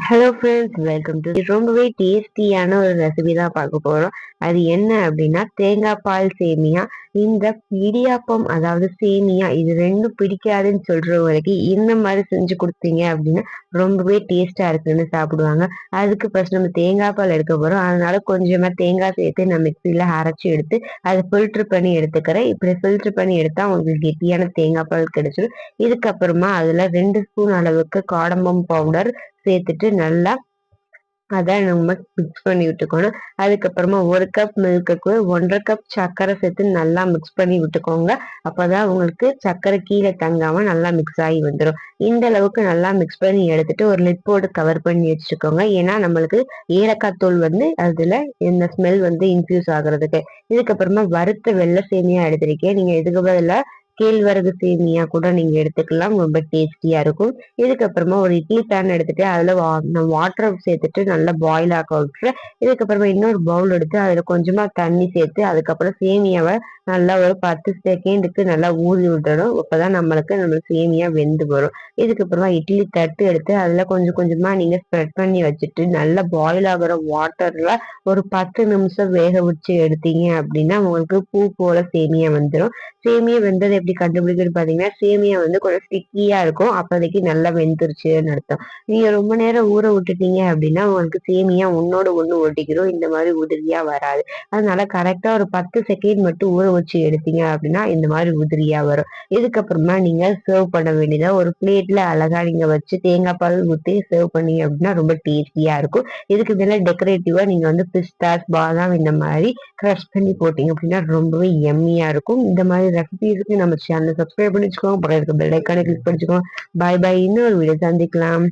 Hello friends, welcome to ரொம்பவே டேஸ்டியான ஒரு ரெசிபி தான் பார்க்க போறோம். அது என்ன அப்படின்னா தேங்காய் பால் சேமியா. இந்த இடியாப்பம் அதாவது சேமியா இது ரெண்டும் பிடிக்காதுன்னு சொல்றவங்களுக்கு இந்த மாதிரி செஞ்சு கொடுத்தீங்க அப்படின்னா ரொம்பவே டேஸ்டா இருக்குன்னு சாப்பிடுவாங்க. அதுக்கு ஃபர்ஸ்ட் நம்ம தேங்காய் பால் எடுக்க போறோம். அதனால கொஞ்சமா தேங்காய் சேர்த்து நான் மிக்சியில அரைச்சி எடுத்து அதை ஃபில்டர் பண்ணி எடுத்துக்கிறேன். இப்படி ஃபில்டர் பண்ணி எடுத்தா உங்களுக்கு கெட்டியான தேங்காய் பால் கிடைச்சிடும். இதுக்கப்புறமா அதுல 2 ஸ்பூன் அளவுக்கு காடம்பம் பவுடர் சேர்த்துட்டு நல்லா அதை நம்ம மிக்ஸ் பண்ணி விட்டுக்கணும். அதுக்கப்புறமா 1 கப் மில்க்குக்கு 1½ கப் சர்க்கரை சேர்த்து நல்லா மிக்ஸ் பண்ணி விட்டுக்கோங்க. அப்பதான் உங்களுக்கு சர்க்கரை கீழே தங்காம நல்லா மிக்ஸ் ஆகி வந்துடும். இந்த அளவுக்கு நல்லா மிக்ஸ் பண்ணி எடுத்துட்டு ஒரு லிட் போட்டு கவர் பண்ணி வச்சுக்கோங்க. ஏன்னா நம்மளுக்கு ஏலக்காய் தூள் அதுல இந்த ஸ்மெல் இன்ஃபியூஸ் ஆகுறதுக்கு. இதுக்கப்புறமா வறுத்த வெள்ளை சேமியா எடுத்திருக்கேன். நீங்க இதுக்கு பதிலா கேழ்வரகு சேமியா கூட நீங்க எடுத்துக்கலாம், ரொம்ப டேஸ்டியா இருக்கும். இதுக்கப்புறமா ஒரு இட்லி பேன் எடுத்துட்டு அதுல வாட்டர் சேர்த்துட்டு நல்லா பாயில் ஆக்க விட்டுரு. இதுக்கப்புறமா இன்னொரு பவுல் எடுத்து அதுல கொஞ்சமா தண்ணி சேர்த்து அதுக்கப்புறம் சேமியாவை நல்லா ஒரு 10 செகண்டுக்கு நல்லா ஊறி விடணும். அப்பதான் நம்ம சேமியா வெந்து வரும். இதுக்கப்புறமா இட்லி தட்டு எடுத்து அதுல கொஞ்சம் கொஞ்சமா நீங்க ஸ்ப்ரெட் பண்ணி வச்சுட்டு நல்லா பாயில் ஆகுற வாட்டர்ல ஒரு 10 நிமிஷம் வேக வச்சு எடுத்தீங்க அப்படின்னா உங்களுக்கு பூ போல சேமியா வந்துடும். சேமியா வெந்தது எப்படி கண்டுபிடிக்கிறது பாத்தீங்கன்னா, சேமியா கொஞ்சம் ஸ்டிக்கியா இருக்கும். அப்போதைக்கு நல்லா வெந்துருச்சுன்னு அர்த்தம். நீங்க ரொம்ப நேரம் ஊற விட்டுட்டீங்க அப்படின்னா உங்களுக்கு சேமியா ஒன்னோட ஒண்ணு ஒட்டிக்கிறோம். இந்த மாதிரி உதிரியா வராது. அதனால கரெக்டா ஒரு 10 செகண்ட் மட்டும் ஊற வச்சு எடுத்தீங்க அப்படின்னா இந்த மாதிரி உதிரியா வரும். இதுக்கப்புறமா நீங்க சர்வ் பண்ண வேண்டியதா ஒரு பிளேட்ல அழகா நீங்க வச்சு தேங்காய் பால் ஊற்றி சர்வ் பண்ணீங்க அப்படின்னா ரொம்ப டேஸ்டியா இருக்கும். இதுக்கு மேல டெக்கரேட்டிவா நீங்க பிஸ்தாஸ், பாதாம் இந்த மாதிரி க்ரஷ் பண்ணி போட்டீங்க அப்படின்னா ரொம்பவே எம்மியா இருக்கும். இந்த மாதிரி ரெசிபிஸ்க்கு நம்ம சேனலை சப்ஸ்கிரைப் பண்ணி வச்சுக்கோங்க. பக்கத்துல இருக்க பெல் ஐக்கானை கிளிக் பண்ணிச்சுக்கோங்க. பாய் பாய். இன்னொரு வீடியோ சந்திக்கலாம்.